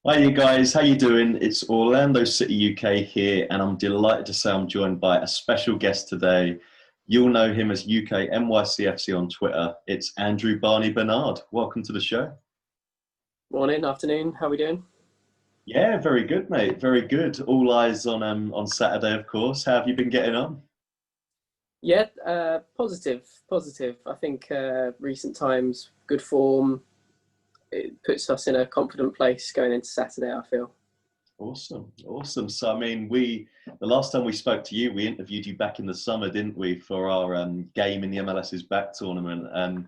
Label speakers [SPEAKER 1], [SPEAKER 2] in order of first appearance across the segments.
[SPEAKER 1] Hi you guys, how you doing? It's Orlando City UK here, and I'm delighted to say I'm joined by a special guest today. You'll know him as UK NYCFC on Twitter. It's Andrew Barney Barnard. Welcome to the show.
[SPEAKER 2] Morning, afternoon. How are we doing?
[SPEAKER 1] Yeah, very good, mate. Very good. All eyes on Saturday, of course. How have you been getting on?
[SPEAKER 2] Yeah, positive, positive. I think recent times, good form. It puts us in a confident place going into Saturday, I feel.
[SPEAKER 1] Awesome, awesome. So, I mean, the last time we spoke to you, we interviewed you back in the summer, didn't we, for our game in the MLS's back tournament? And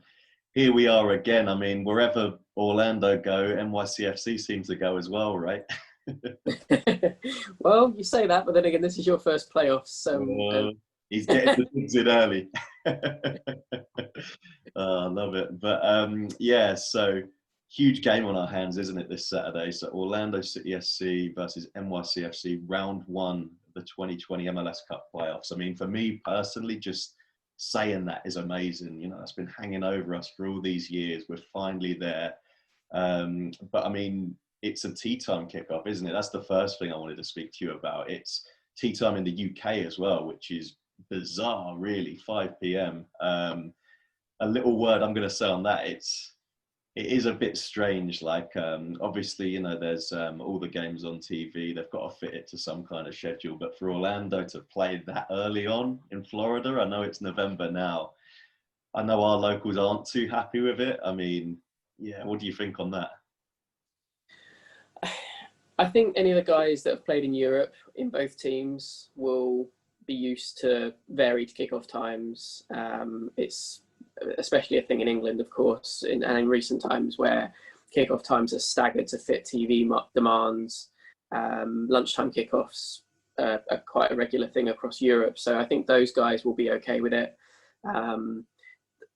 [SPEAKER 1] here we are again. I mean, wherever Orlando go, NYCFC seems to go as well, right?
[SPEAKER 2] Well, you say that, but then again, this is your first playoffs.
[SPEAKER 1] Uh, he's getting the things in early. I love it. But yeah, so huge game on our hands, isn't it, this Saturday? So Orlando City SC versus NYCFC, round one of the 2020 MLS Cup Playoffs. I mean, for me personally, just saying that is amazing. You know, that's been hanging over us for all these years. We're finally there. But I mean, it's a tea time kickoff, isn't it? That's the first thing I wanted to speak to you about. It's tea time in the UK as well, which is bizarre, really. 5 p.m. A little word I'm going to say on that. It is a bit strange. Like, obviously, you know, there's all the games on TV. They've got to fit it to some kind of schedule. But for Orlando to play that early on in Florida, I know it's November now. I know our locals aren't too happy with it. I mean, yeah, what do you think on that?
[SPEAKER 2] I think any of the guys that have played in Europe in both teams will be used to varied kickoff times. It's especially a thing in England, of course, and in recent times where kickoff times are staggered to fit TV demands. Lunchtime kickoffs are quite a regular thing across Europe. So I think those guys will be okay with it. Um,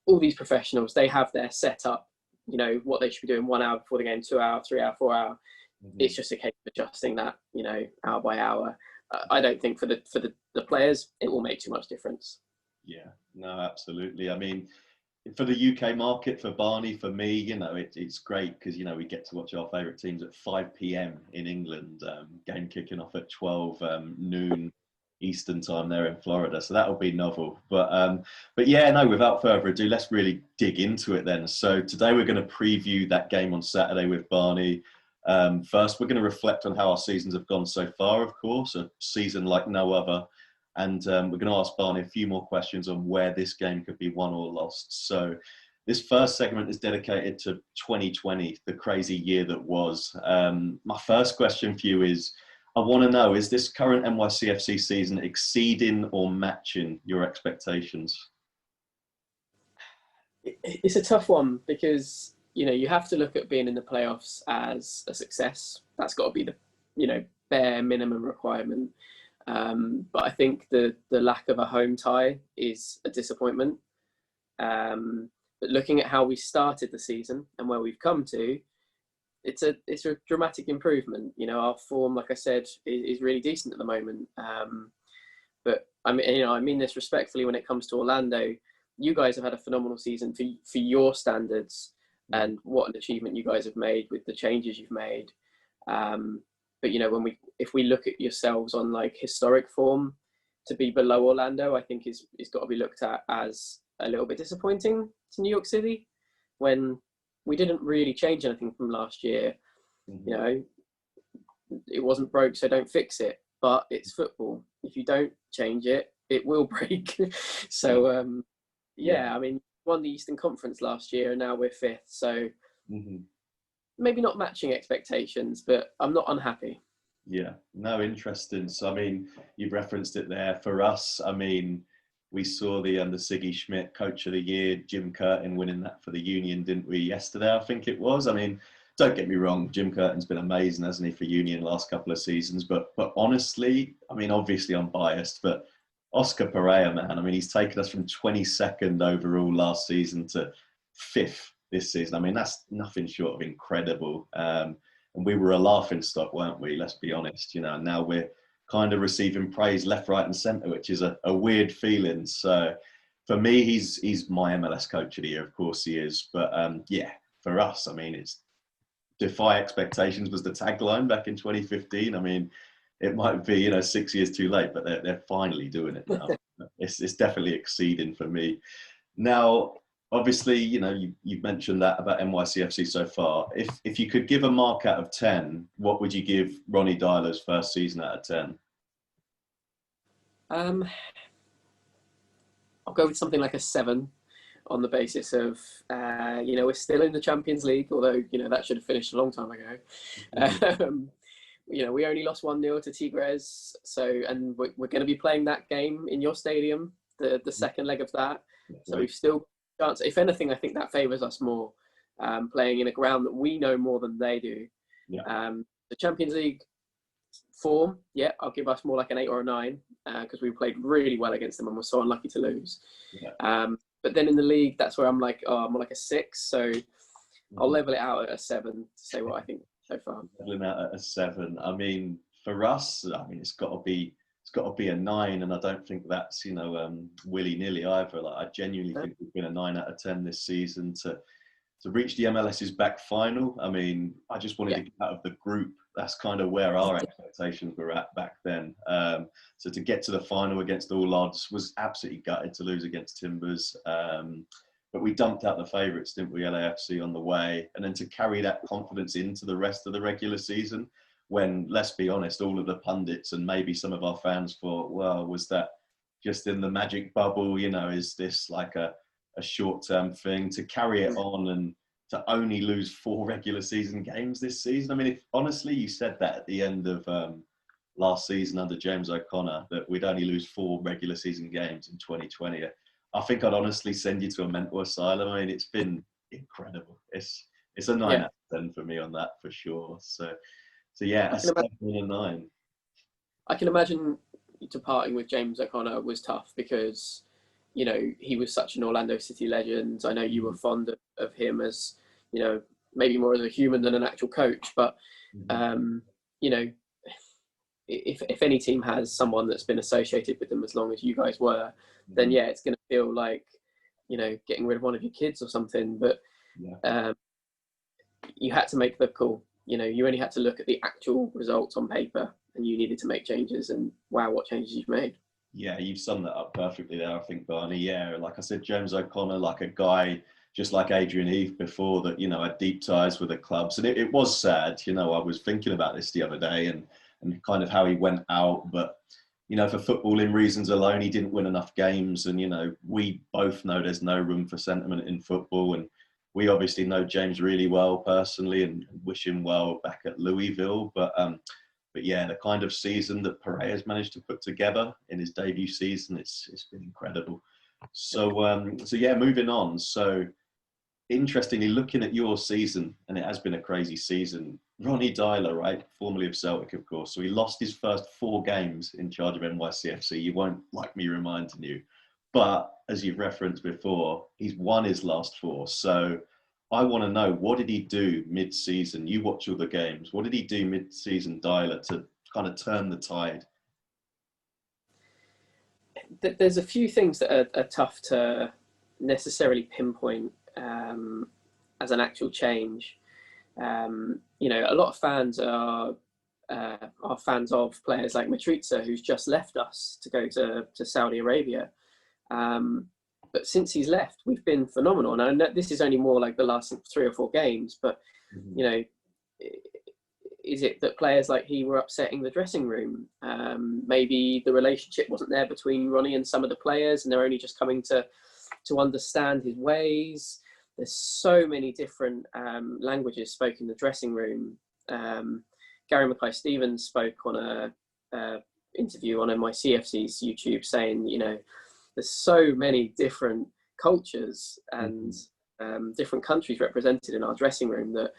[SPEAKER 2] all these professionals, they have their setup, you know, what they should be doing 1 hour before the game, 2 hour, 3 hour, 4 hour.
[SPEAKER 1] Mhm.
[SPEAKER 2] It's just a case of adjusting that, you know, hour by hour. I don't think for the players, it will make too much difference.
[SPEAKER 1] Yeah, no, absolutely. I mean, for the UK market, for Barney, for me, you know, it's great because, you know, we get to watch our favourite teams at 5 p.m. in England, game kicking off at 12 noon Eastern time there in Florida. So that'll be novel. But yeah, no, without further ado, let's really dig into it then. So today we're going to preview that game on Saturday with Barney. First, we're going to reflect on how our seasons have gone so far, of course, a season like no other. And we're going to ask Barney a few more questions on where this game could be won or lost. So this first segment is dedicated to 2020, the crazy year that was. My first question for you is, I want to know, is this current NYCFC season exceeding or matching your expectations?
[SPEAKER 2] It's a tough one because, you know, you have to look at being in the playoffs as a success. That's got to be the, you know, bare minimum requirement. But I think the lack of a home tie is a disappointment. But looking at how we started the season and where we've come to, it's a dramatic improvement. You know, our form, like I said, is really decent at the moment. But I mean, you know, I mean this respectfully when it comes to Orlando. You guys have had a phenomenal season for your standards, and what an achievement you guys have made with the changes you've made. But you know, if we look at yourselves on like historic form, to be below Orlando, I think is got to be looked at as a little bit disappointing to New York City when we didn't really change anything from last year. You
[SPEAKER 1] Mhm.
[SPEAKER 2] know, it wasn't broke, so don't fix it. But it's football. If you don't change it, it will break.
[SPEAKER 1] Yeah,
[SPEAKER 2] So
[SPEAKER 1] yeah.
[SPEAKER 2] yeah, I mean, won the Eastern Conference last year, and now we're fifth. So
[SPEAKER 1] Mhm.
[SPEAKER 2] maybe not matching expectations, but I'm not unhappy.
[SPEAKER 1] Yeah, no, interesting. So, I mean, you've referenced it there. For us, I mean, we saw the Siggy Schmidt Coach of the Year, Jim Curtin winning that for the Union, didn't we? Yesterday, I think it was. I mean, don't get me wrong, Jim Curtin's been amazing, hasn't he, for Union last couple of seasons? But honestly, I mean, obviously I'm biased, but Oscar Pereira, man, I mean, he's taken us from 22nd overall last season to fifth this season. I mean, that's nothing short of incredible. And we were a laughing stock, weren't we? Let's be honest. You know, now we're kind of receiving praise left, right, and centre, which is a weird feeling. So for me, he's my MLS Coach of the Year. Of course, he is. But yeah, for us, I mean, it's defy expectations was the tagline back in 2015. I mean, it might be, 6 years too late, but they're finally doing it now. It's definitely exceeding for me. Now, obviously, you've mentioned that about NYCFC so far. If you could give a mark out of 10, what would you give Ronny Deiller's first season out of 10?
[SPEAKER 2] I'll go with something like a 7 on the basis of, we're still in the Champions League, although, that should have finished a long time ago. We only lost 1-0 to Tigres. And we're going to be playing that game in your stadium, the second leg of that. So we've still chance. If anything, I think that favours us more, playing in a ground that we know more than they do.
[SPEAKER 1] Yeah.
[SPEAKER 2] The Champions League form, I'll give us more like an 8 or a 9, because we played really well against them and we're so unlucky to lose.
[SPEAKER 1] Yeah.
[SPEAKER 2] But then in the league, that's where I'm like, I'm more like a 6. So I'll level it out at a 7 to say what I think so far.
[SPEAKER 1] Leveling out at a 7. I mean, for us, it's got to be a 9, and I don't think that's willy-nilly either. Like, I genuinely think we've been a 9 out of 10 this season to reach the MLS's back final. I mean, I just wanted to get out of the group. That's kind of where our expectations were at back then. So to get to the final against all odds was absolutely gutted to lose against Timbers. But we dumped out the favourites, didn't we, LAFC on the way? And then to carry that confidence into the rest of the regular season, when, let's be honest, all of the pundits and maybe some of our fans thought, well, was that just in the magic bubble? Is this like a short-term thing? To carry it on and to only lose 4 regular season games this season. I mean, if honestly you said that at the end of last season under James O'Connor, that we'd only lose 4 regular season games in 2020, I think I'd honestly send you to a mental asylum. I mean, it's been incredible. It's a 9 out of 10 for me on that for sure. So yeah, a 7 and a 9.
[SPEAKER 2] I can imagine departing with James O'Connor was tough because, he was such an Orlando City legend. I know you were fond of him as, maybe more as a human than an actual coach. But, if any team has someone that's been associated with them as long as you guys were, then it's going to feel like, getting rid of one of your kids or something. But you had to make the call. You only had to look at the actual results on paper, and you needed to make changes. And wow, what changes you've made!
[SPEAKER 1] Yeah, you've summed that up perfectly there, I think, Barney. Yeah, like I said, James O'Connor, like a guy just like Adrian Heath before that, had deep ties with the clubs. And it was sad, I was thinking about this the other day and kind of how he went out. But, for footballing reasons alone, he didn't win enough games. And, we both know there's no room for sentiment in football. And we obviously know James really well personally and wish him well back at Louisville. But yeah, the kind of season that Pereira's managed to put together in his debut season, it's been incredible. So yeah, moving on. So interestingly, looking at your season, and it has been a crazy season, Ronny Deiller, right, formerly of Celtic, of course. So he lost his first 4 games in charge of NYCFC. You won't like me reminding you. But as you've referenced before, he's won his last 4. So I want to know, what did he do mid-season? You watch all the games. What did he do mid-season, Deiller, to kind of turn the tide?
[SPEAKER 2] There's a few things that are tough to necessarily pinpoint as an actual change. A lot of fans are fans of players like Matriza, who's just left us to go to Saudi Arabia. But since he's left, we've been phenomenal. And I know this is only more like the last 3 or 4 games, but, is it that players like he were upsetting the dressing room? Maybe the relationship wasn't there between Ronny and some of the players, and they're only just coming to understand his ways. There's so many different languages spoken in the dressing room. Gary Mackay-Stevens spoke on a interview on NYCFC's YouTube saying, there's so many different cultures and different countries represented in our dressing room that,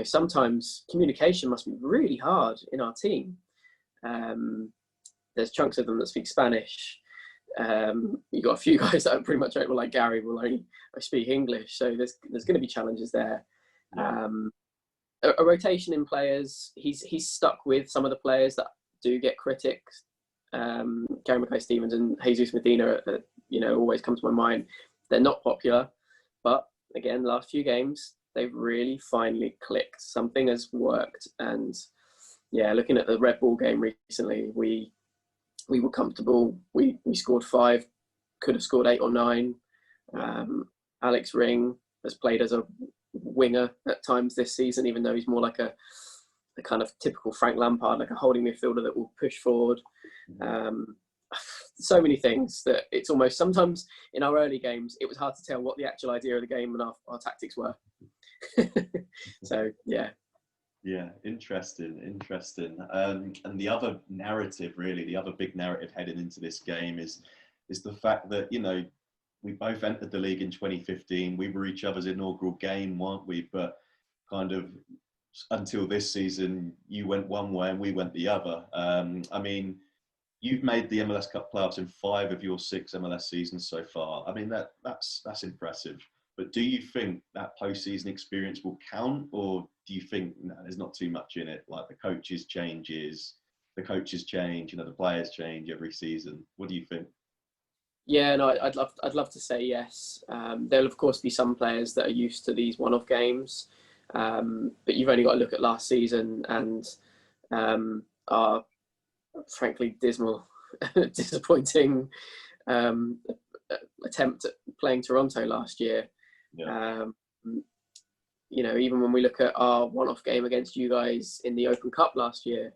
[SPEAKER 2] sometimes communication must be really hard in our team. There's chunks of them that speak Spanish. You've got a few guys that are pretty much like Gary will only speak English. So there's going to be challenges there. A rotation in players. He's stuck with some of the players that do get critics. Gary Mackay-Stevens and Jesus Medina, always come to my mind. They're not popular, but again, last few games, they've really finally clicked. Something has worked. And yeah, looking at the Red Bull game recently, we were comfortable. We scored 5, could have scored 8 or 9. Alex Ring has played as a winger at times this season, even though he's more like a kind of typical Frank Lampard, like a holding midfielder that will push forward. So many things that it's almost, sometimes in our early games, it was hard to tell what the actual idea of the game and our tactics were. So, yeah.
[SPEAKER 1] Yeah, interesting. And the other narrative, really, the other big narrative heading into this game is the fact that, you know, we both entered the league in 2015. We were each other's inaugural game, weren't we? But kind of until this season, you went one way and we went the other. I mean, you've made the MLS Cup Playoffs in 5 of your 6 MLS seasons so far. I mean, that's impressive. But do you think that postseason experience will count, or do you think no, there's not too much in it? Like the coaches change, you know, the players change every season. What do you think?
[SPEAKER 2] Yeah, no, I'd love to say yes. There'll of course be some players that are used to these one-off games, but you've only got to look at last season and our frankly dismal, disappointing attempt at playing Toronto last year. Yeah. You know, even when we look at our one-off game against you guys in the Open Cup last year,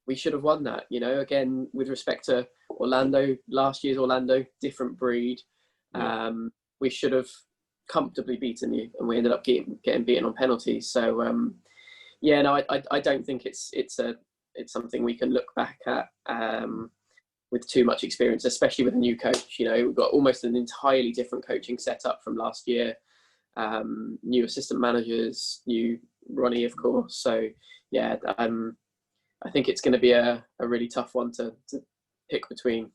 [SPEAKER 2] we should have won that. You know, again, with respect to Orlando, last year's Orlando, different breed. Yeah. We should have comfortably beaten you, and we ended up getting beaten on penalties. So, yeah, no, I don't think it's something we can look back at with too much experience, especially with a new coach. You know, we've got almost an entirely different coaching setup from last year. New assistant managers, new Ronnie, of course. So, yeah, I think it's going to be a really tough one to pick between.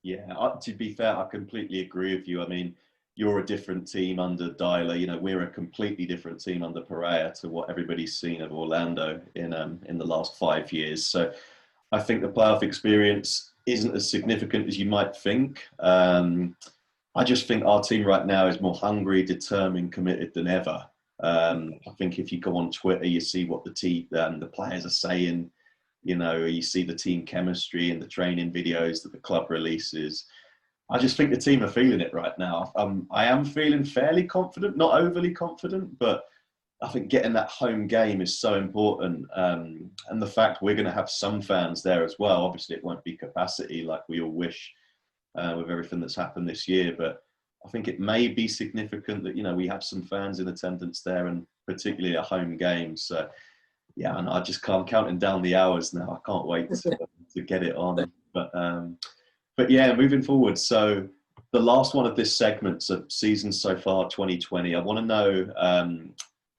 [SPEAKER 1] Yeah, to be fair, I completely agree with you. I mean, you're a different team under Dyler. You know, we're a completely different team under Pereira to what everybody's seen of Orlando in the last 5 years. So I think the playoff experience isn't as significant as you might think. I just think our team right now is more hungry, determined, committed than ever. I think if you go on Twitter, you see what the players are saying. You know, you see the team chemistry and the training videos that the club releases. I just think the team are feeling it right now. I am feeling fairly confident, not overly confident, but I think getting that home game is so important. And the fact we're going to have some fans there as well. Obviously, it won't be capacity like we all wish with everything that's happened this year. But I think it may be significant that, you know, we have some fans in attendance there, and particularly a home game. So, yeah, and I just can't counting down the hours now. I can't wait to get it on. But yeah, moving forward. So the last one of this segment, so season so far, 2020. I want to know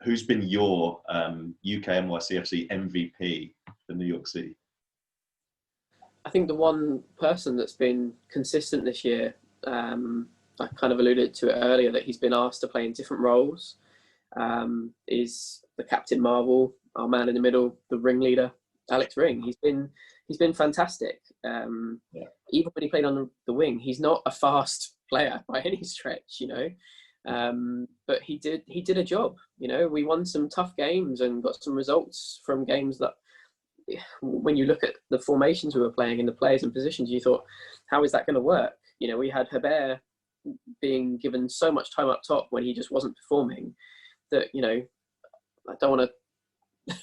[SPEAKER 1] who's been your UK NYCFC MVP for New York City.
[SPEAKER 2] I think the one person that's been consistent this year, I kind of alluded to it earlier, that he's been asked to play in different roles, is the Captain Marvel, our man in the middle, the ringleader, Alex Ring. He's been fantastic. Even when he played on the wing, he's not a fast player by any stretch, you know. But he did a job. You know, we won some tough games and got some results from games that, when you look at the formations we were playing and the players and positions, you thought, how is that going to work? You know, we had Herbert being given so much time up top when he just wasn't performing that, you know, I don't want to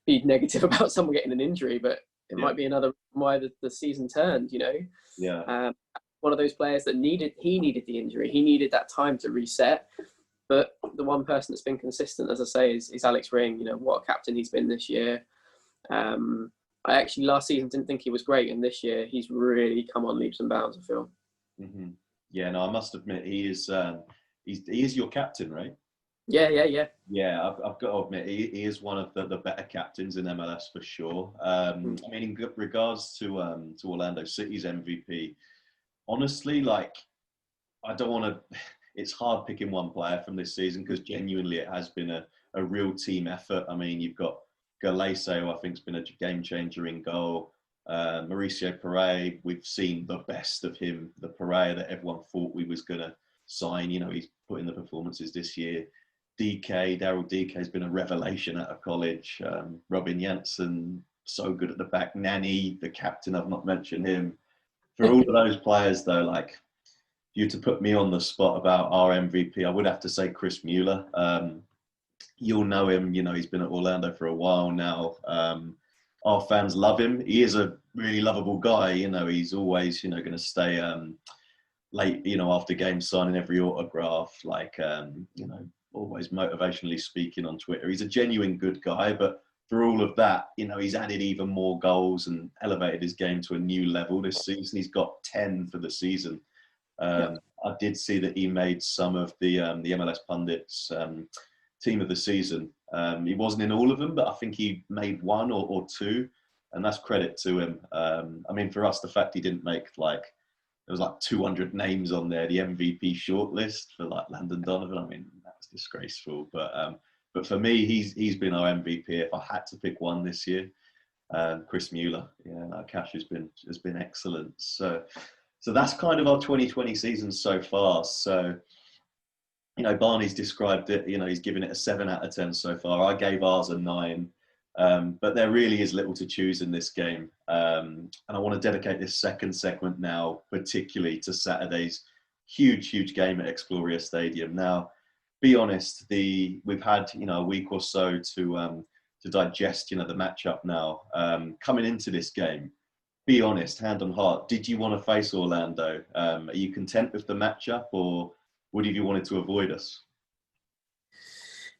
[SPEAKER 2] be negative about someone getting an injury, but it might be another why the season turned, you know. Yeah. One of those players that needed the injury. He needed that time to reset. But the one person that's been consistent, as I say, is Alex Ring. You know, what a captain he's been this year. I actually last season didn't think he was great, and this year he's really come on leaps and bounds, I feel.
[SPEAKER 1] Mm-hmm. Yeah, no, I must admit he is your captain, right?
[SPEAKER 2] Yeah.
[SPEAKER 1] Yeah, I've got to admit he is one of the better captains in MLS for sure. I mean, in regards to Orlando City's MVP, honestly, like, I don't want to. It's hard picking one player from this season because genuinely it has been a real team effort. I mean, you've got Galese, who I think has been a game changer in goal. Mauricio Pereira, we've seen the best of him. The Pereira that everyone thought we was going to sign. You know, he's put in the performances this year. Daryl DK has been a revelation out of college. Robin Janssen, so good at the back. Nani, the captain, I've not mentioned him. For all of those players, though, like, if you to put me on the spot about our MVP, I would have to say Chris Mueller. You'll know him, he's been at Orlando for a while now. Our fans love him. He is a really lovable guy. He's always, going to stay late, after games, signing every autograph, like, always motivationally speaking on Twitter. He's a genuine good guy, but for all of that, he's added even more goals and elevated his game to a new level this season. He's got 10 for the season. I did see that he made some of the MLS pundits team of the season. He wasn't in all of them, but I think he made one or two, and that's credit to him. For us, the fact he didn't make there was 200 names on there, the MVP shortlist for Landon Donovan. That's disgraceful. But for me, he's been our MVP. If I had to pick one this year, Chris Mueller. Cash has been excellent. So that's kind of our 2020 season so far. So, Barney's described it, he's given it a 7 out of 10 so far. I gave ours a 9. But there really is little to choose in this game. And I want to dedicate this second segment now, particularly to Saturday's huge game at Exploria Stadium. Now, be honest, we've had, a week or so to digest, the matchup now. Coming into this game, be honest, hand on heart, did you want to face Orlando? Are you content with the matchup, or would you wanted to avoid us?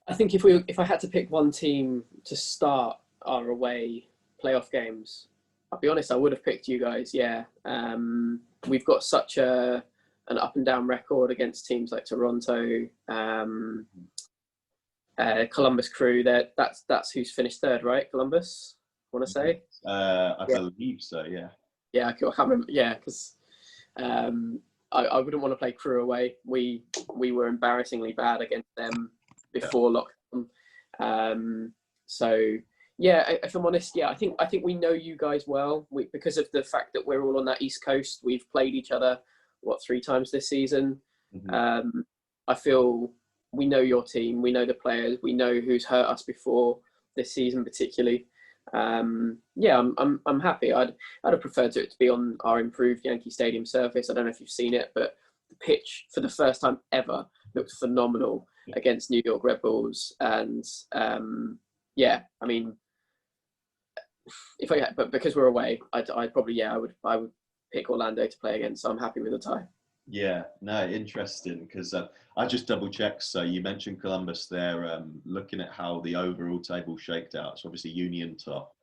[SPEAKER 2] I think if I had to pick one team to start our away playoff games, I'll be honest, I would have picked you guys. Yeah, we've got such an up and down record against teams like Toronto, Columbus Crew. That's who's finished third, right? Columbus, I want to say.
[SPEAKER 1] I believe so. Yeah.
[SPEAKER 2] Yeah, I can't remember. Yeah, because I wouldn't want to play Crew away. We were embarrassingly bad against them before lockdown. So yeah, if I'm honest, yeah, I think we know you guys well. Because of the fact that we're all on that East Coast, we've played each other 3 times this season. Mm-hmm. I feel we know your team, we know the players, we know who's hurt us before this season, particularly. Yeah, I'm happy. I'd have preferred it to be on our improved Yankee Stadium surface. I don't know if you've seen it, but the pitch for the first time ever looked phenomenal against New York Red Bulls. And yeah, but because we're away, I'd probably I would pick Orlando to play against. So I'm happy with the tie.
[SPEAKER 1] Yeah, no, interesting, because I just double checked. So you mentioned Columbus there. Looking at how the overall table shaked out, so obviously Union top,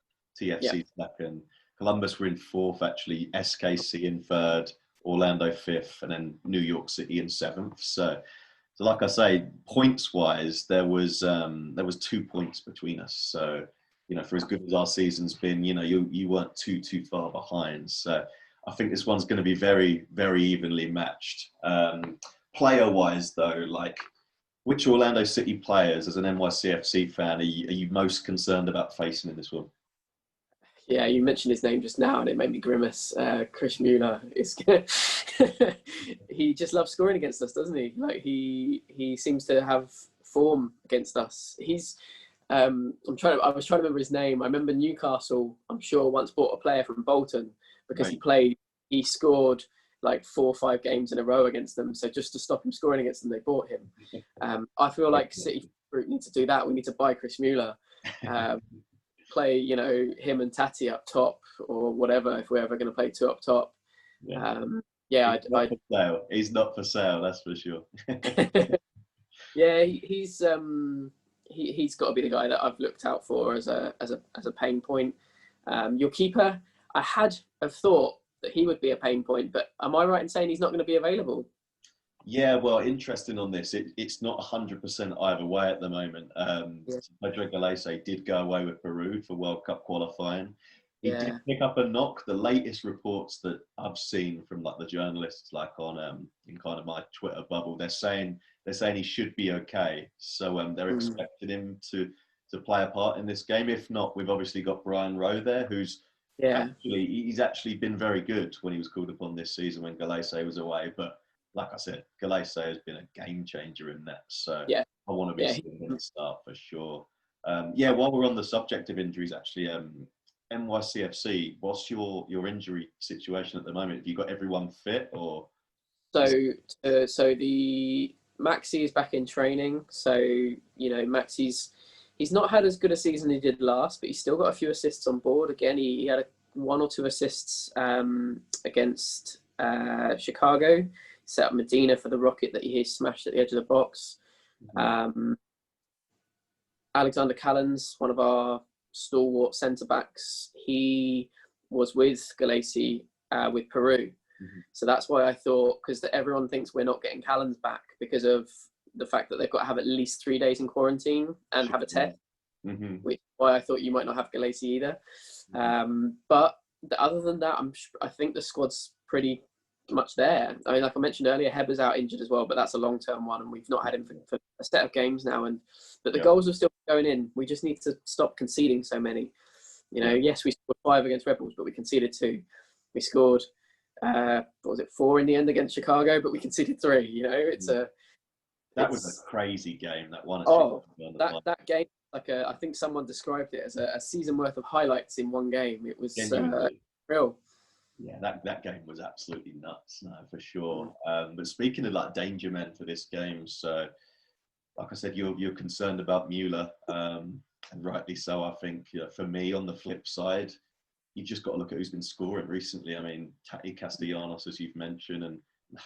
[SPEAKER 1] TFC second, Columbus were in 4th actually, SKC in 3rd, Orlando 5th, and then New York City in 7th. So like I say, points wise, there was 2 points between us. So for as good as our season's been, you weren't too far behind. So I think this one's going to be very, very evenly matched. Player-wise, though, which Orlando City players, as an NYCFC fan, are you most concerned about facing in this one?
[SPEAKER 2] Yeah, you mentioned his name just now, and it made me grimace. Chris Mueller is he just loves scoring against us, doesn't he? He seems to have form against us. He's I was trying to remember his name. I remember Newcastle, I'm sure, once bought a player from Bolton because he scored 4 or 5 games in a row against them. So just to stop him scoring against them, they bought him. I feel like City Group need to do that. We need to buy Chris Mueller, play him and Tati up top or whatever, if we're ever going to play 2 up top.
[SPEAKER 1] He's not for sale, that's for sure.
[SPEAKER 2] Yeah, he's got to be the guy that I've looked out for as a pain point. Your keeper, I had thought that he would be a pain point, but am I right in saying he's not going to be available?
[SPEAKER 1] Yeah, well, interesting on this. It's not 100% either way at the moment. Pedro Galese did go away with Peru for World Cup qualifying. He did pick up a knock. The latest reports that I've seen from the journalists, on in kind of my Twitter bubble, they're saying he should be okay. So they're expecting him to play a part in this game. If not, we've obviously got Brian Rowe there, who's he's actually been very good when he was called upon this season when Galese was away. But like I said, Galese has been a game changer in that. So
[SPEAKER 2] Yeah,
[SPEAKER 1] I want to be
[SPEAKER 2] yeah.
[SPEAKER 1] seeing him start for sure. Yeah, while we're on the subject of injuries, actually, NYCFC, what's your injury situation at the moment? Have you got everyone fit or?
[SPEAKER 2] So, so the Maxi is back in training. So he's not had as good a season as he did last, but he's still got a few assists on board. Again, he had one or two assists against Chicago. Set up Medina for the rocket that he smashed at the edge of the box. Alexander Callens, one of our stalwart centre backs, he was with Galesi with Peru. So that's why I thought, because everyone thinks we're not getting Callens back because of the fact that they've got to have at least 3 days in quarantine and have a test, which is why I thought you might not have Galesi either. But other than that, I think the squad's pretty much there. I mean, like I mentioned earlier, Heber's out injured as well, but that's a long-term one, and we've not had him for a set of games now. But the goals are still going in. We just need to stop conceding so many. Yes, we scored 5 against Rebels, but we conceded 2. We scored, what was it, 4 in the end against Chicago, but we conceded 3.
[SPEAKER 1] That was a crazy game. That one.
[SPEAKER 2] That game, I think someone described it as a season worth of highlights in one game. It was real.
[SPEAKER 1] Yeah, that game was absolutely nuts, no, for sure. But speaking of like danger men for this game, so like I said, you're concerned about Mueller, and rightly so. I think for me, on the flip side, you've just got to look at who's been scoring recently. I mean, Tati Castellanos, as you've mentioned, and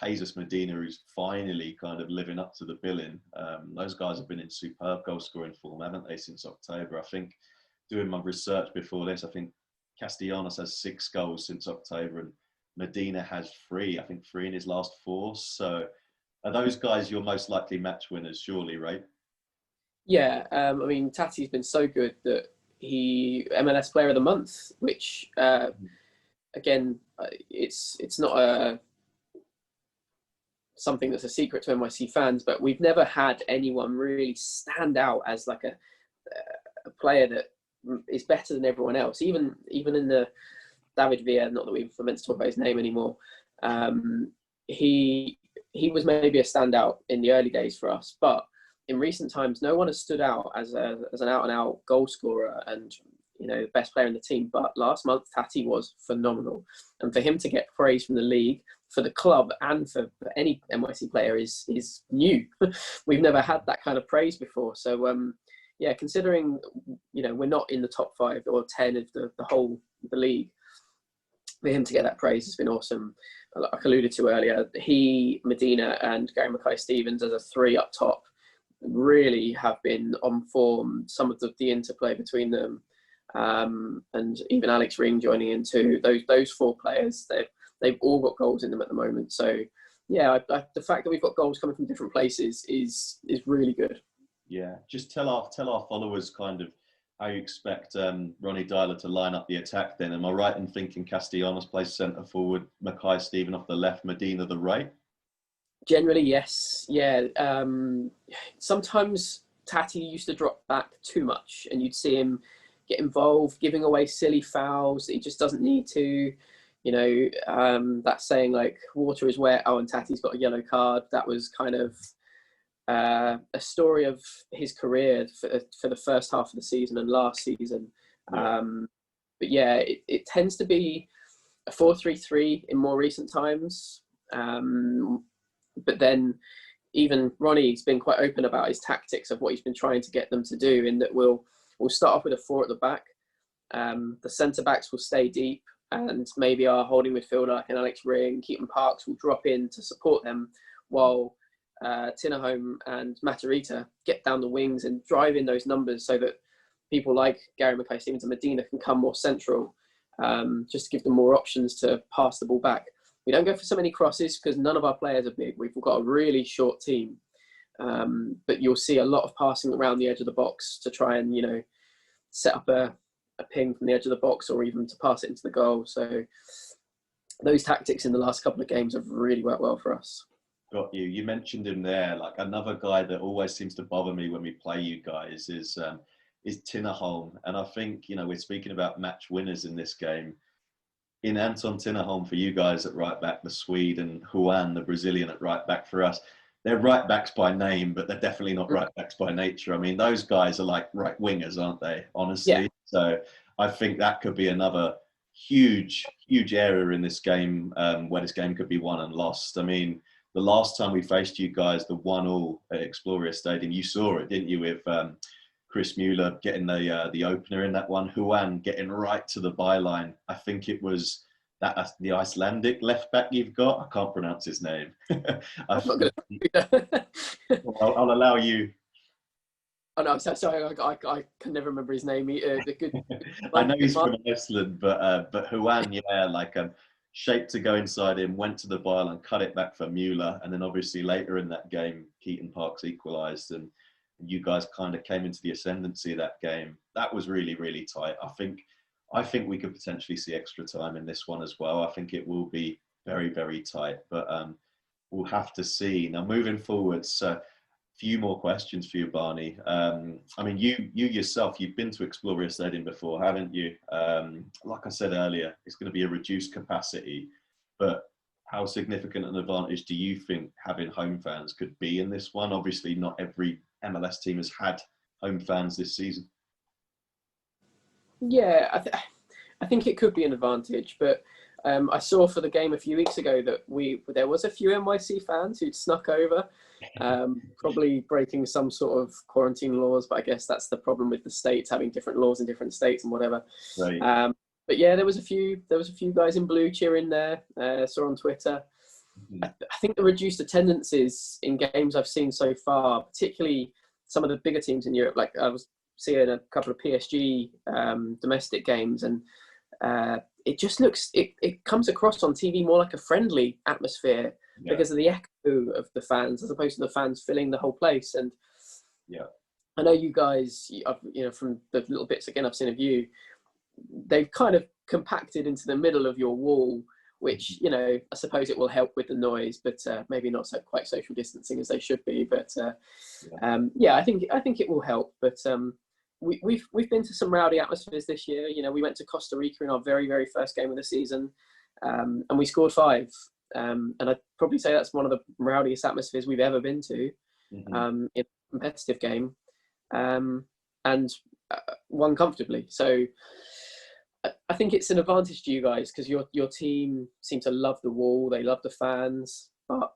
[SPEAKER 1] Jesus Medina, who's finally kind of living up to the billing. Those guys have been in superb goal scoring form, haven't they, since October? I think doing my research before this, I think Castellanos has 6 goals since October and Medina has 3, I think 3 in his last 4. So are those guys your most likely match winners, surely, right?
[SPEAKER 2] Yeah, I mean, Tati's been so good that he MLS Player of the Month, which again, it's not something that's a secret to NYC fans, but we've never had anyone really stand out as like a player that is better than everyone else. Even in the David Villa, not that we're meant to talk about his name anymore, he was maybe a standout in the early days for us, but in recent times, no one has stood out as an out-and-out goal scorer and best player in the team. But last month, Tati was phenomenal, and for him to get praise from the league, for the club, and for any NYC player is new. We've never had that kind of praise before. So yeah, considering we're not in the top 5 or 10 of the league, for him to get that praise has been awesome. Like I alluded to earlier, he, Medina, and Gary Mackay-Stevens as a 3 up top really have been on form. Some of the interplay between them, and even Alex Ring joining in too. Those 4 players, they've all got goals in them at the moment. So yeah, the fact that we've got goals coming from different places is really good.
[SPEAKER 1] Yeah, just tell our followers kind of how you expect Ronnie Dyler to line up the attack then. Am I right in thinking Castellanos plays centre forward, Mackay-Steven off the left, Medina the right?
[SPEAKER 2] Generally, yes. Yeah. Sometimes Tati used to drop back too much and you'd see him get involved, giving away silly fouls that he just doesn't need to. That saying like water is wet, and Tati's got a yellow card. That was kind of a story of his career for the first half of the season and last season. Yeah. But yeah, it tends to be a 4-3-3 in more recent times. But then even Ronnie's been quite open about his tactics of what he's been trying to get them to do, in that we'll start off with a 4 at the back. The centre-backs will stay deep, and maybe our holding midfielder like an Alex Ring, Keaton Parks will drop in to support them, while Tinnerholm and Matarrita get down the wings and drive in those numbers so that people like Gary Mackay-Stevens and Medina can come more central, just to give them more options to pass the ball back. We don't go for so many crosses because none of our players are big. We've got a really short team. But you'll see a lot of passing around the edge of the box to try and, set up a ping from the edge of the box, or even to pass it into the goal. So those tactics in the last couple of games have really worked well for us.
[SPEAKER 1] Got you. You mentioned him there. Like another guy that always seems to bother me when we play you guys is Tinnerholm. And I think, we're speaking about match winners in this game. in Anton Tinnerholm for you guys at right back, the Swede, and Juan, the Brazilian, at right back for us. They're right backs by name, but they're definitely not right backs by nature. I mean, those guys are like right wingers, aren't they? Honestly.
[SPEAKER 2] Yeah.
[SPEAKER 1] So I think that could be another huge, huge area in this game where this game could be won and lost. I mean, the last time we faced you guys, the 1-1 at Exploria Stadium, you saw it, didn't you, with Chris Mueller getting the opener in that one, Juan getting right to the byline. I think it was the Icelandic left back you've got. I can't pronounce his name.
[SPEAKER 2] I'm not going to.
[SPEAKER 1] I'll allow you.
[SPEAKER 2] Oh no, so sorry. I can never remember his name. The good.
[SPEAKER 1] I know he's from Iceland, but Juan, yeah, like shaped to go inside him, went to the byline, cut it back for Mueller, and then obviously later in that game, Keaton Parks equalised, and you guys kind of came into the ascendancy of that game. That was really, really tight. I think we could potentially see extra time in this one as well. I think it will be very, very tight, but we'll have to see. Now, moving forwards, few more questions for you, Barney. I mean, you yourself, you've been to Exploria Stadium before, haven't you? Like I said earlier, it's going to be a reduced capacity, but how significant an advantage do you think having home fans could be in this one? Obviously, not every MLS team has had home fans this season.
[SPEAKER 2] Yeah, I think it could be an advantage, but I saw for the game a few weeks ago that there was a few NYC fans who'd snuck over, probably breaking some sort of quarantine laws. But I guess that's the problem with the states having different laws in different states and whatever.
[SPEAKER 1] Right.
[SPEAKER 2] But yeah, there was a few guys in blue cheering there. Saw on Twitter. Mm-hmm. I think the reduced attendances in games I've seen so far, particularly some of the bigger teams in Europe, like I was seeing a couple of PSG domestic games, and it just looks, it comes across on TV more like a friendly atmosphere because of the echo of the fans as opposed to the fans filling the whole place. And I know you guys, from the little bits again I've seen of you, they've kind of compacted into the middle of your wall, which, I suppose it will help with the noise, but maybe not quite social distancing as they should be. But I think it will help. But we've been to some rowdy atmospheres this year. We went to Costa Rica in our very, very first game of the season, and we scored 5. And I'd probably say that's one of the rowdiest atmospheres we've ever been to in a competitive game, and won comfortably. So I think it's an advantage to you guys because your team seem to love the wall, they love the fans, but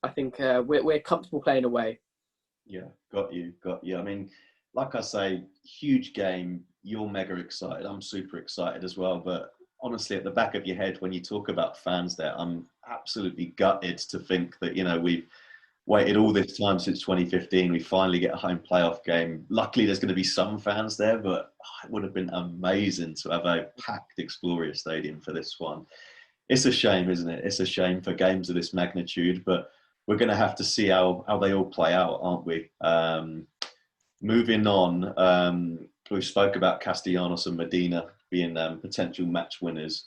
[SPEAKER 2] I think we're comfortable playing away.
[SPEAKER 1] Yeah, got you. I mean, like I say, huge game. You're mega excited. I'm super excited as well. But honestly, at the back of your head, when you talk about fans there, I'm absolutely gutted to think that, we've waited all this time since 2015. We finally get a home playoff game. Luckily, there's going to be some fans there, but it would have been amazing to have a packed Exploria Stadium for this one. It's a shame, isn't it? It's a shame for games of this magnitude, but we're going to have to see how they all play out, aren't we? Moving on, we spoke about Castellanos and Medina being potential match winners.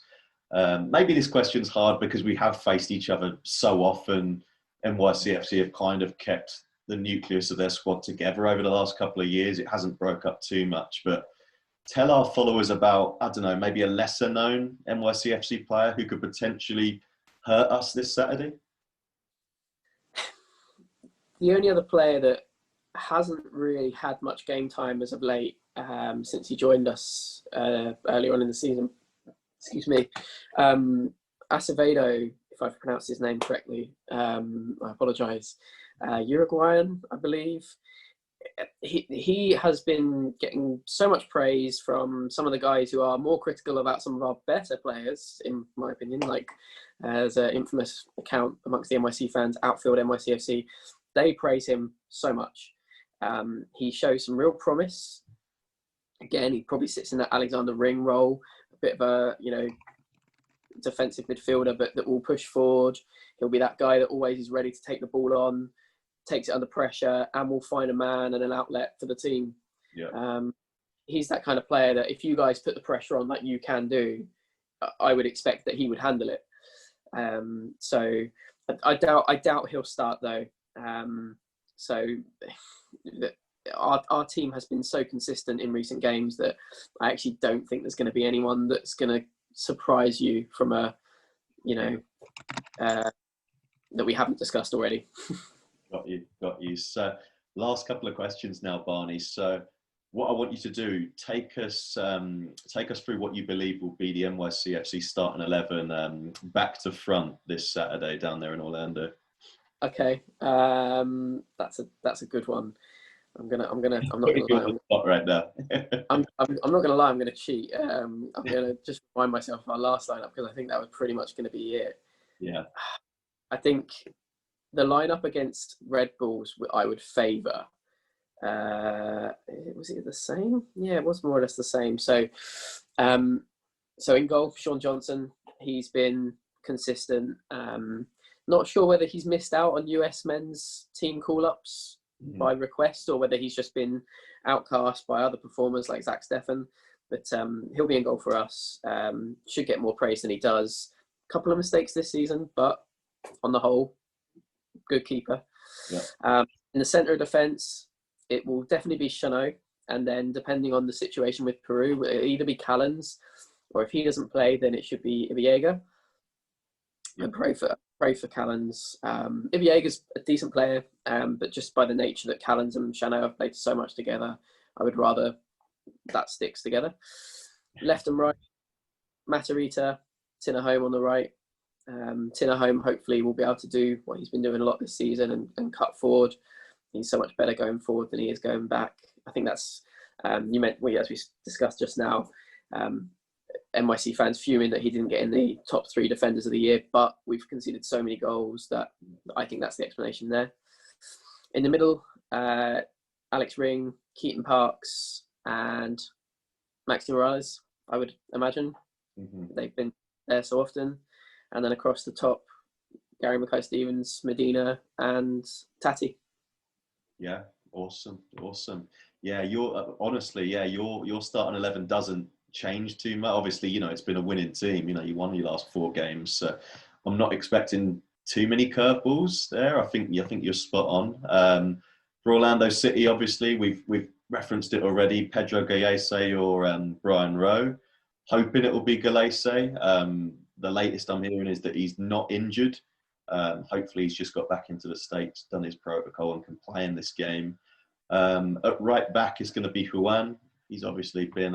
[SPEAKER 1] Maybe this question's hard because we have faced each other so often. NYCFC have kind of kept the nucleus of their squad together over the last couple of years. It hasn't broke up too much, but tell our followers about, I don't know, maybe a lesser known NYCFC player who could potentially hurt us this Saturday.
[SPEAKER 2] The only other player that hasn't really had much game time as of late, since he joined us earlier on in the season, Acevedo, if I've pronounced his name correctly, I apologise, Uruguayan, I believe. He has been getting so much praise from some of the guys who are more critical about some of our better players, in my opinion, like there's an infamous account amongst the NYC fans, Outfield NYCFC. They praise him so much. He shows some real promise. Again, he probably sits in that Alexander Ring role, a bit of a, defensive midfielder, but that will push forward. He'll be that guy that always is ready to take the ball on, takes it under pressure, and will find a man and an outlet for the team. Yeah. He's that kind of player that if you guys put the pressure on like you can do, I would expect that he would handle it. So I doubt he'll start though. So our team has been so consistent in recent games that I actually don't think there's going to be anyone that's going to surprise you from a, that we haven't discussed already?
[SPEAKER 1] Got you. So last couple of questions now, Barney. So what I want you to do, take us through what you believe will be the NYCFC starting 11 back to front this Saturday down there in Orlando.
[SPEAKER 2] Okay, that's a good one. I'm not gonna lie.
[SPEAKER 1] Right now.
[SPEAKER 2] I'm not gonna lie. I'm gonna cheat. I'm gonna just remind myself of our last lineup because I think that was pretty much gonna be it.
[SPEAKER 1] Yeah.
[SPEAKER 2] I think the lineup against Red Bulls I would favour. Was it the same? Yeah, it was more or less the same. So, so in goal, Sean Johnson. He's been consistent. Not sure whether he's missed out on US men's team call-ups by request or whether he's just been outcast by other performers like Zach Steffen. But he'll be in goal for us. Should get more praise than he does. A couple of mistakes this season, but on the whole, good keeper. Yeah. In the centre of defence, it will definitely be Chanot. And then depending on the situation with Peru, it'll either be Callens, or if he doesn't play, then it should be Iviega. And pray for Callens. Iviega's a decent player, but just by the nature that Callens and Chanot have played so much together, I would rather that sticks together. Left and right, Matarrita, Tinnerholm on the right. Tinnerholm hopefully will be able to do what he's been doing a lot this season and cut forward. He's so much better going forward than he is going back. I think that's, as we discussed just now, NYC fans fuming that he didn't get in the top 3 defenders of the year, but we've conceded so many goals that I think that's the explanation there. In the middle, Alex Ring, Keaton Parks, and Maxi Morales, I would imagine. They've been there so often. And then across the top, Gary Mackay-Stevens, Medina, and Tati. Yeah,
[SPEAKER 1] awesome. Yeah, your starting 11 doesn't change too much. Obviously, it's been a winning team. You won your last 4 games. So I'm not expecting too many curveballs there. I think you're spot on. For Orlando City, obviously, we've referenced it already. Pedro Gallese or Brian Rowe. Hoping it will be Gallese. The latest I'm hearing is that he's not injured. Hopefully he's just got back into the States, done his protocol and can play in this game. At right back is going to be Juan. He's obviously been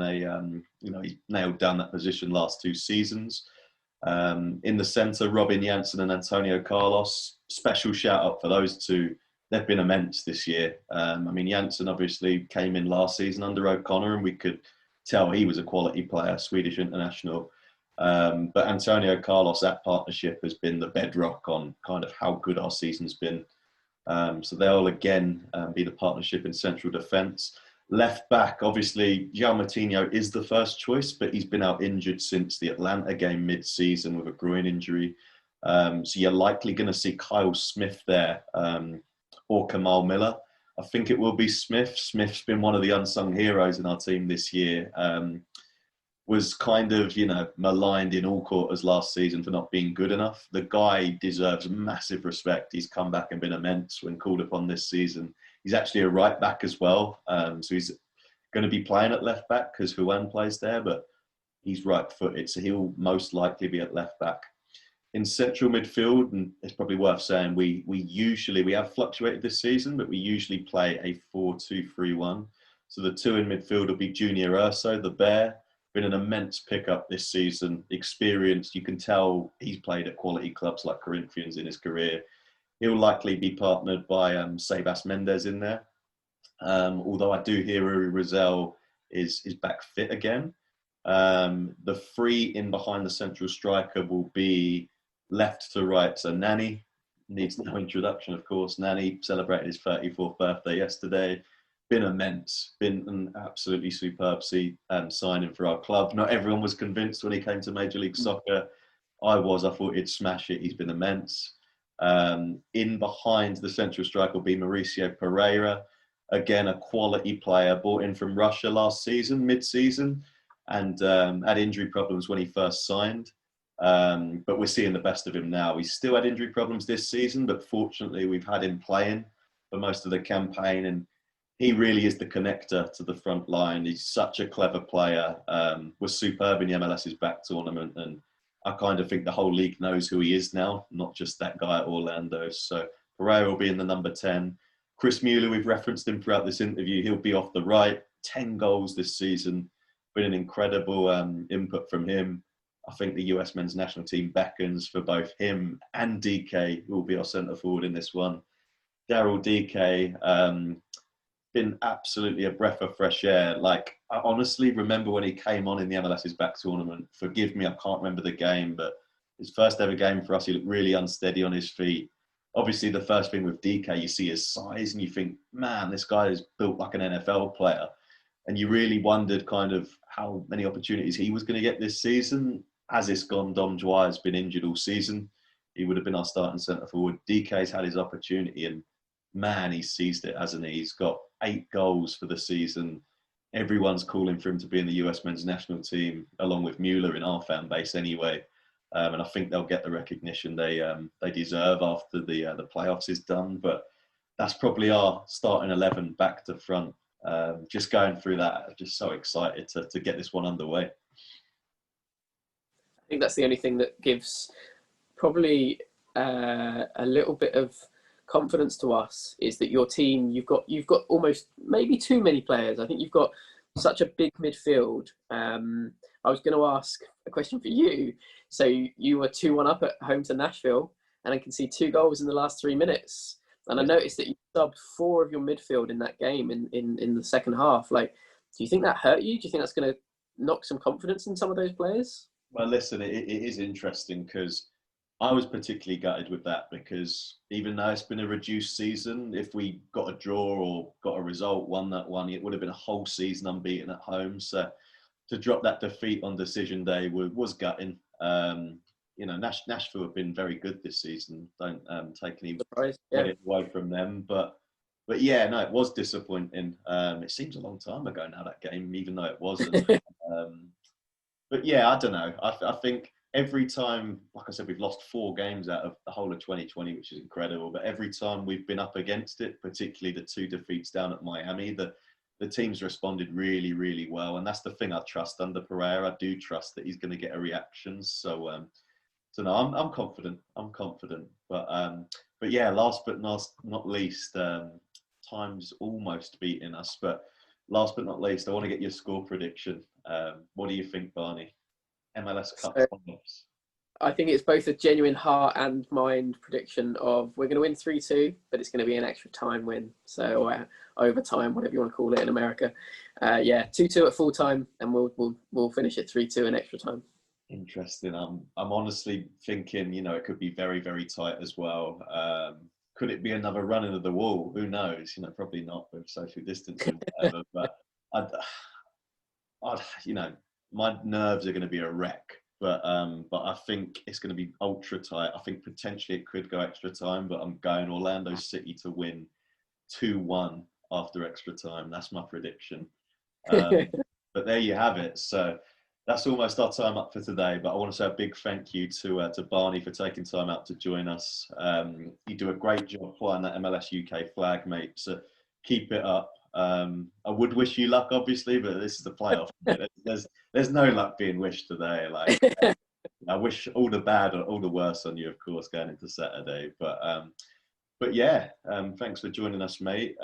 [SPEAKER 1] he's nailed down that position last 2 seasons. In the centre, Robin Janssen and Antonio Carlos. Special shout out for those 2. They've been immense this year. Janssen obviously came in last season under O'Connor and we could tell he was a quality player, Swedish international. But Antonio Carlos, that partnership has been the bedrock on kind of how good our season's been. So they'll again be the partnership in central defence. Left back, obviously, João Moutinho is the first choice, but he's been out injured since the Atlanta game mid-season with a groin injury. So you're likely going to see Kyle Smith there or Kamal Miller. I think it will be Smith. Smith's been one of the unsung heroes in our team this year. Was kind of, maligned in all quarters last season for not being good enough. The guy deserves massive respect. He's come back and been immense when called upon this season. He's actually a right back as well. So he's going to be playing at left back because Juan plays there, but he's right-footed. So he'll most likely be at left back. In central midfield, and it's probably worth saying, we have fluctuated this season, but we usually play a 4-2-3-1. So the 2 in midfield will be Junior Urso, the Bear. Been an immense pickup this season. Experienced, you can tell he's played at quality clubs like Corinthians in his career. He'll likely be partnered by Sebas Mendes in there. Although I do hear Uri Rizal is back fit again. The 3 in behind the central striker will be left to right. So Nani needs no introduction, of course. Nani celebrated his 34th birthday yesterday. Been immense, been an absolutely superb signing for our club. Not everyone was convinced when he came to Major League Soccer. I thought he'd smash it. He's been immense. In behind the central striker will be Mauricio Pereira. Again, a quality player, brought in from Russia last season, mid-season, and had injury problems when he first signed. But we're seeing the best of him now. He's still had injury problems this season, but fortunately we've had him playing for most of the campaign, and he really is the connector to the front line. He's such a clever player. Was superb in the MLS's back tournament, and I kind of think the whole league knows who he is now, not just that guy at Orlando. So Pereira will be in the number 10. Chris Mueller, we've referenced him throughout this interview. He'll be off the right. 10 goals this season. Been an incredible input from him. I think the US men's national team beckons for both him and DK, who will be our centre forward in this one. Daryl DK, been absolutely a breath of fresh air. Like, I honestly remember when he came on in the MLS's back tournament. Forgive me, I can't remember the game, but his first ever game for us, he looked really unsteady on his feet. Obviously, the first thing with DK, you see his size and you think, man, this guy is built like an NFL player. And you really wondered kind of how many opportunities he was going to get this season. As it's gone, Dom Dwyer's been injured all season. He would have been our starting centre forward. DK's had his opportunity, and man, he's seized it, hasn't he? He's got 8 goals for the season. Everyone's calling for him to be in the US men's national team, along with Mueller in our fan base anyway. And I think they'll get the recognition they deserve after the playoffs is done. But that's probably our starting 11 back to front. Just going through that, I'm just so excited to get this one underway.
[SPEAKER 2] I think that's the only thing that gives probably a little bit of confidence to us, is that your team, you've got almost maybe too many players. I think you've got such a big midfield. I was going to ask a question for you. So you were 2-1 up at home to Nashville, and I can see 2 goals in the last 3 minutes. And I noticed that you subbed 4 of your midfield in that game in the second half. Like, do you think that hurt you? Do you think that's going to knock some confidence in some of those players?
[SPEAKER 1] Well, listen, it is interesting because I was particularly gutted with that, because even though it's been a reduced season, if we got a draw or got a result, won that one, it would have been a whole season unbeaten at home. So to drop that defeat on decision day was gutting. Nashville have been very good this season. Don't take any credit away from them. But yeah, no, it was disappointing. It seems a long time ago now, that game, even though it wasn't. But yeah, I don't know. I think every time, like I said, we've lost 4 games out of the whole of 2020, which is incredible. But every time we've been up against it, particularly the 2 defeats down at Miami, the team's responded really, really well. And that's the thing I trust under Pereira. I do trust that he's going to get a reaction. So no, I'm confident. But yeah, last but not least, time's almost beating us. But last but not least, I want to get your score prediction. What do you think, Barney? MLS Cup Playoffs.
[SPEAKER 2] I think it's both a genuine heart and mind prediction of we're going to win 3-2, but it's going to be an extra time win. So overtime, whatever you want to call it in America. 2-2 at full time, and we'll finish it 3-2 in extra time.
[SPEAKER 1] Interesting. I'm honestly thinking, it could be very, very tight as well. Could it be another run into the wall? Who knows? Probably not with social distancing, whatever. But my nerves are going to be a wreck. But I think it's going to be ultra tight. I think potentially it could go extra time, but I'm going Orlando City to win 2-1 after extra time. That's my prediction. But there you have it. So that's almost our time up for today. But I want to say a big thank you to Barney for taking time out to join us. You do a great job flying that MLS UK flag, mate. So keep it up. I would wish you luck, obviously, but this is the playoff. There's no luck being wished today. Like, I wish all the bad or all the worse on you, of course, going into Saturday. But yeah, thanks for joining us, mate.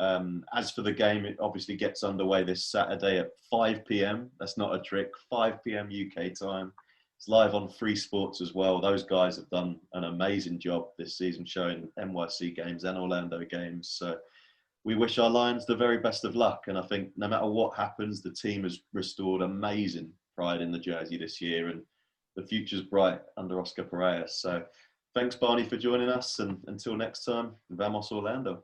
[SPEAKER 1] As for the game, it obviously gets underway this Saturday at 5 p.m. That's not a trick. 5 p.m. UK time. It's live on Free Sports as well. Those guys have done an amazing job this season, showing NYC games and Orlando games. So we wish our Lions the very best of luck. And I think no matter what happens, the team has restored amazing pride in the jersey this year, and the future's bright under Oscar Pereira. So thanks, Barney, for joining us. And until next time, Vamos Orlando.